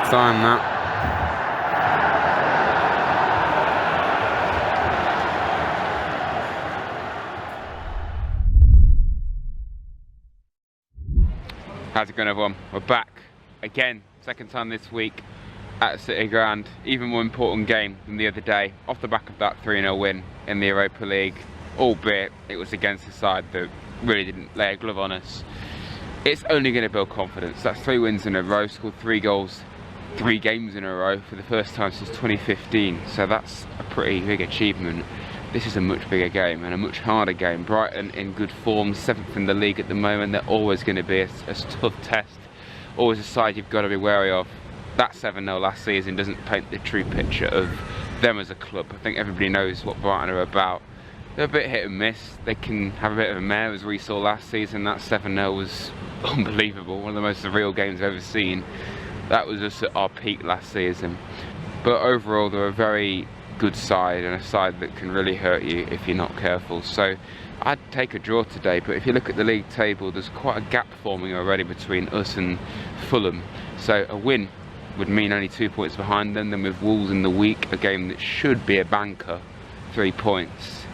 time that. How's it going, everyone? We're back again, second time this week at City Ground. Even more important game than the other day, off the back of that 3-0 win in the Europa League, albeit it was against a side that really didn't lay a glove on us. It's only going to build confidence. That's 3 wins in a row, scored 3 goals, 3 games in a row for the first time since 2015. So that's a pretty big achievement. This is a much bigger game and a much harder game. Brighton in good form, 7th in the league at the moment. They're always going to be a tough test. Always a side you've got to be wary of. That 7-0 last season doesn't paint the true picture of them as a club. I think everybody knows what Brighton are about. They're a bit hit and miss. They can have a bit of a mare, as we saw last season. That 7-0 was unbelievable. One of the most surreal games I've ever seen. That was us at our peak last season. But overall, they're a very good side, and a side that can really hurt you if you're not careful. So I'd take a draw today, but if you look at the league table, there's quite a gap forming already between us and Fulham. So a win would mean only 2 points behind them. Then with Wolves in the week, a game that should be a banker, 3 points,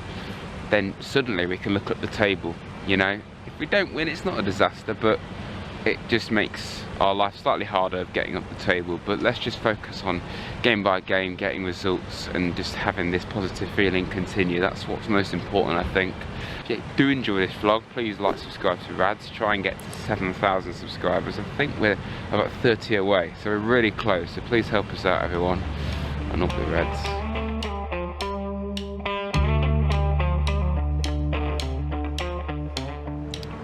then suddenly we can look at the table. You know, if we don't win, it's not a disaster, but it just makes our life slightly harder of getting up the table. But let's just focus on game by game, getting results, and just having this positive feeling continue. That's what's most important, I think. If you do enjoy this vlog, please like, subscribe to Rads. Try and get to 7,000 subscribers. I think we're about 30 away, so we're really close. So please help us out, everyone, and up the Reds.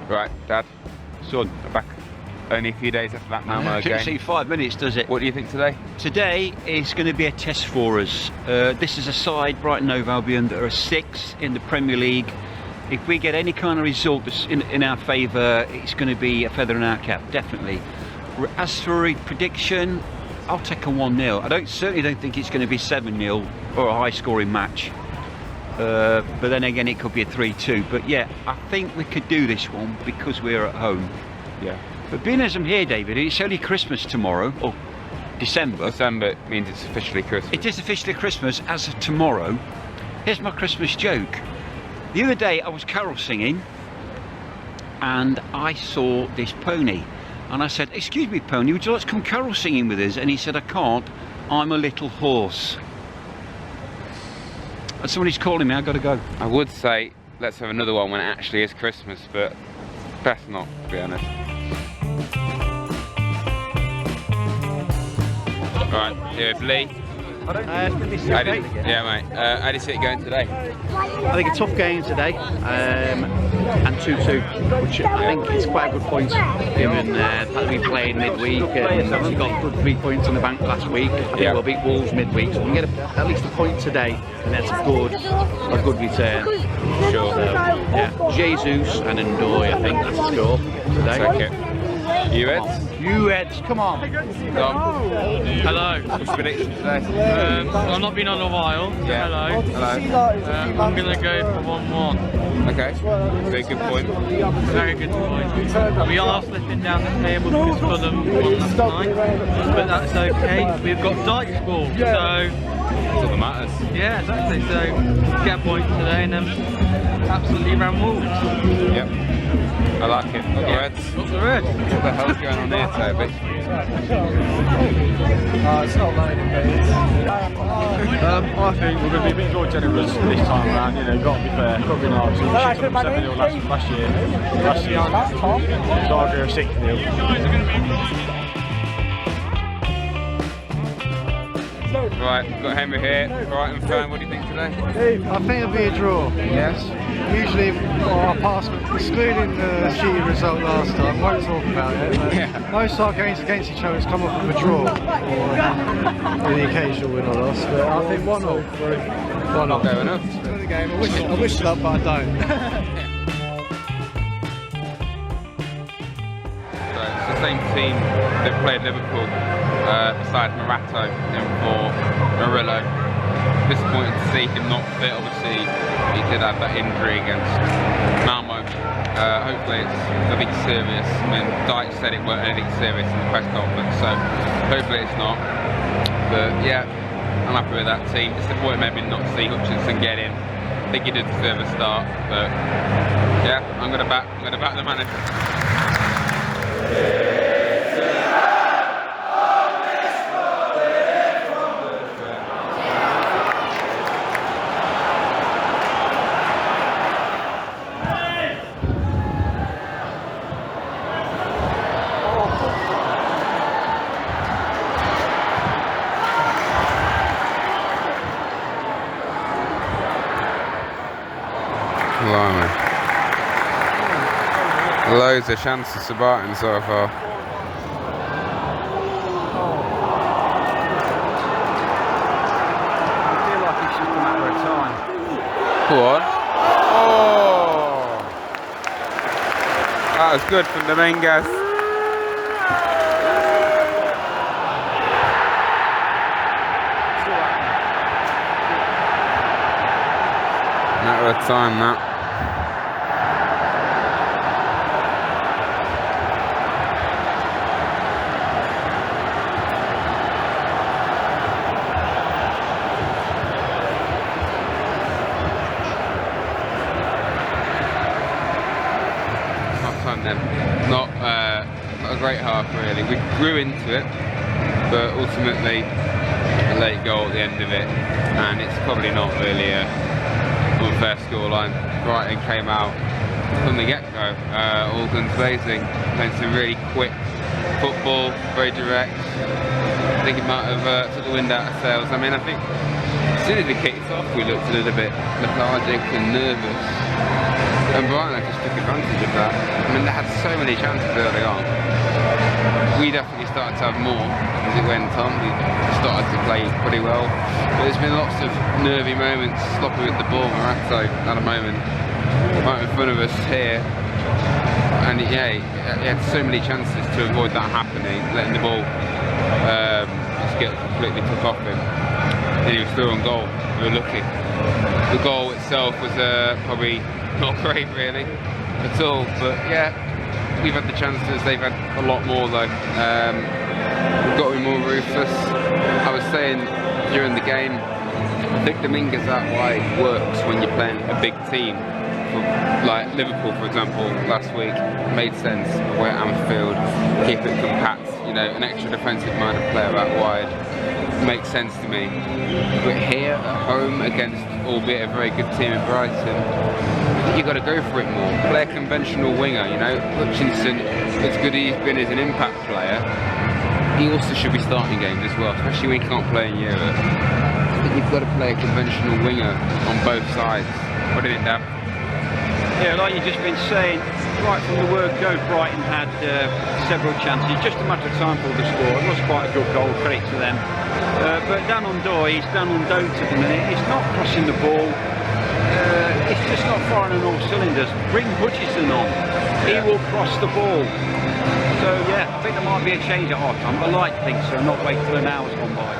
Right, Dad, son, I'm back. Only a few days after that Malmo game. Doesn't see 5 minutes, does it? What do you think today? Today is going to be a test for us. This is a side, Brighton Hove Albion, that are 6th in the Premier League. If we get any kind of result that's in our favour, it's going to be a feather in our cap, definitely. As for a prediction, I'll take a 1-0. I certainly don't think it's going to be 7-0 or a high-scoring match. But then again, it could be a 3-2. But yeah, I think we could do this one because we're at home. Yeah. But being as I'm here, David, it's only Christmas tomorrow, or December. December means it's officially Christmas. It is officially Christmas as of tomorrow. Here's my Christmas joke. The other day I was carol singing and I saw this pony. And I said, "Excuse me, pony, would you like to come carol singing with us?" And he said, "I can't, I'm a little horse." And somebody's calling me, I've got to go. I would say, let's have another one when it actually is Christmas, but best not, to be honest. Right, here with Lee. Yeah, mate. How do you see it going today? I think a tough game today, and 2-2, which I think is quite a good point, given that we played midweek and we got good 3 points in the bank last week. I think we'll beat Wolves midweek, so we can get at least a point today, and that's a good return. Sure. So, yeah, Jesus and Ndoye, I think that's a score today. Okay. You Reds? You Reds, come on. Hello. What's your prediction today? I've not been on a while. So Yeah. hello. Hello. I'm going to go for 1-1. Okay. Very good point. Very good point. We are slipping down the table because Fulham won last night, but that's okay. We've got Dyke's ball, so That's all that matters. yeah, exactly. So get a point today and then absolutely ran Wolves. Yep. I like it. Up the Reds. Up the Reds. What the hell's going on here, Toby? It's not I think we're going to be a bit more generous this time around. You know, got to be fair, got to be nice. We should have 7-0 last year. Last year, so I'll go 6-0. Right, we've got Henry here, Brighton fan. What do you think today? I think it'll be a draw. Yes. Usually, our past, excluding the shitty result last time, won't talk about it. But most of our games against each other has come off with a draw, or the occasional win or loss. But I think 1-0. 1-0. Fair enough. I wish that, but I don't. So it's the same team that played Liverpool, besides Morato and for Murillo. Disappointed to see him not fit. Obviously, he did have that injury against Malmo. Hopefully it's nothing serious. I mean, Dyche said it weren't anything serious in the press conference, so hopefully it's not. But yeah, I'm happy with that team. Disappointed maybe not to see Hutchinson get in. I think he did deserve a start, but yeah, I'm gonna back the manager. Loads of chances to Barton so far. I feel like it's just a matter of time. Go on. Oh! That was good from Dominguez. Matter of time, that. Not a great half really. We grew into it, but ultimately a late goal at the end of it, and it's probably not really a unfair scoreline. Brighton came out from the get-go, all guns blazing, playing some really quick football, very direct. I think it might have took the wind out of sails. I mean, I think as soon as we kicked off, we looked a little bit lethargic and nervous. And Brighton just took advantage of that. I mean, they had so many chances early on. We definitely started to have more as it went on. We started to play pretty well. But there's been lots of nervy moments, sloppy with the ball. Morato had a moment right in front of us here. And yeah, he had so many chances to avoid that happening, letting the ball just get completely took off him. And he was still on goal. We were lucky. The goal itself was probably not great really at all, but yeah, we've had the chances, they've had a lot more though. We've got to be more ruthless. I was saying during the game, I think Dominguez out wide works when you're playing a big team. Like Liverpool for example, last week, made sense away at Anfield, keep it compact, you know, an extra defensive minded player out wide makes sense to me. But here at home against albeit a very good team in Brighton, I think you've got to go for it more. Play a conventional winger, you know. Hutchinson, as good as he's been as an impact player, he also should be starting games as well, especially when he can't play in Europe. I think you've got to play a conventional winger on both sides. What do you think, Dan? Yeah, like you've just been saying, right from the word go, Brighton had several chances. Just a matter of time for the score. It was quite a good goal, credit to them. But Dan on Doy, he's Dan on Dote at the minute. He's not crossing the ball. It's just not firing on all cylinders. Bring Hutchinson on. He will cross the ball. So yeah, I think there might be a change at half time. I like to think so, not wait till an hour's gone by.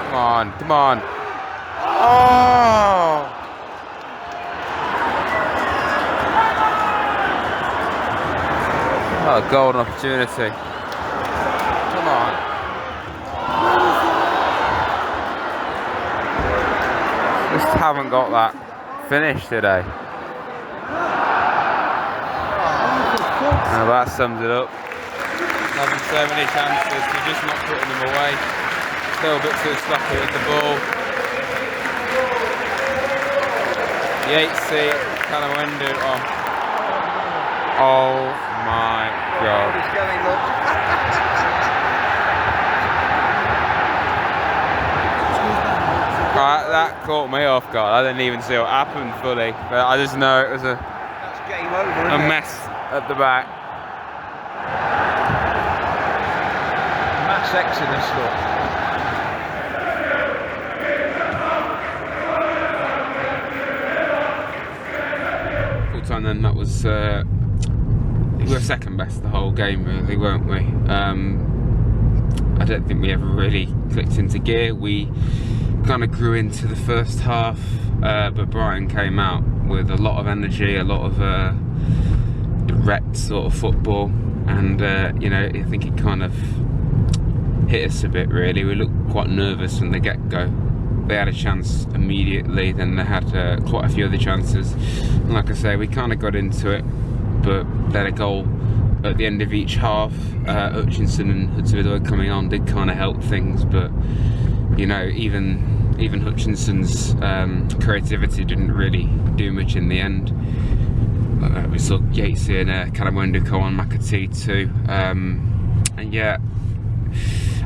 Come on, come on. Oh! Oh, a golden opportunity. Come on. Just haven't got that finish today. Now that sums it up. Having so many chances, we're just not putting them away. Still a bit too sloppy with the ball. Yatesy, Calawendu, oh my god. Right, that caught me off guard. I didn't even see what happened fully, but I just know it was a game over, mess at the back. Mass exodus, look. And then that was we were second best the whole game really, weren't we? I don't think we ever really clicked into gear. We kind of grew into the first half, but Brighton came out with a lot of energy, a lot of direct sort of football, and you know, I think it kind of hit us a bit really. We looked quite nervous from the get-go. They had a chance immediately, then they had quite a few other chances, and like I say, we kind of got into it, but they had a goal at the end of each half. Hutchinson and Hudson-Odoi coming on did kind of help things, but you know, even Hutchinson's creativity didn't really do much in the end. We saw Yatesy and Kalamwendo go on McAtee too, and yeah,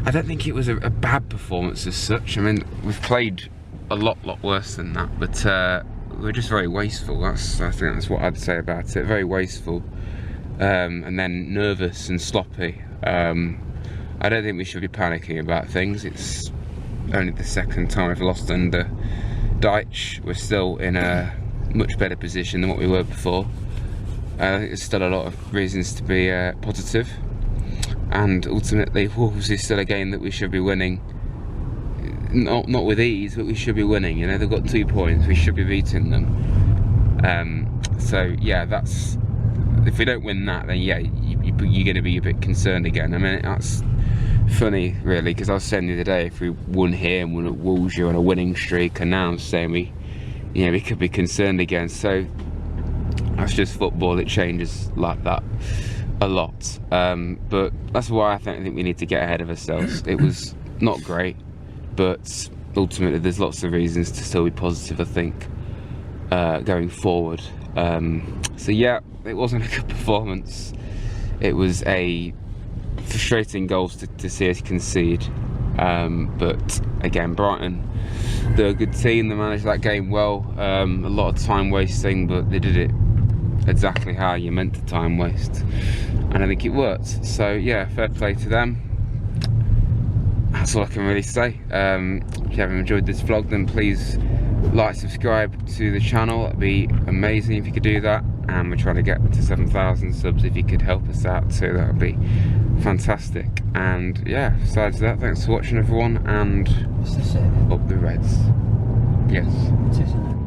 I don't think it was a bad performance as such. I mean, we've played a lot worse than that, but we're just very wasteful. I think that's what I'd say about it. Very wasteful, and then nervous and sloppy. I don't think we should be panicking about things. It's only the second time we've lost under Deitch. We're still in a much better position than what we were before. I think there's still a lot of reasons to be positive. And ultimately, Wolves is still a game that we should be winning. Not with ease, but we should be winning. You know, they've got 2 points. We should be beating them. So yeah, that's, if we don't win that, then yeah, you're going to be a bit concerned again. I mean, that's funny really, because I was saying the other day, if we won here and won at Wolves, you're on a winning streak, and now I'm saying we could be concerned again. So that's just football. It changes like that a lot, but that's why I think we need to get ahead of ourselves. It was not great, but ultimately there's lots of reasons to still be positive, I think, going forward. So yeah, it wasn't a good performance. It was a frustrating goals to see us concede, but again, Brighton, they're a good team. They managed that game well. A lot of time wasting, but they did it exactly how you meant to time waste, and I think it worked. So yeah, fair play to them. That's all I can really say. If you haven't enjoyed this vlog, then please like, subscribe to the channel. That'd be amazing if you could do that, and we're trying to get to 7,000 subs. If you could help us out too, that would be fantastic. And yeah, besides that, thanks for watching everyone, and Is this it? up the Reds. Yes. It is, isn't it?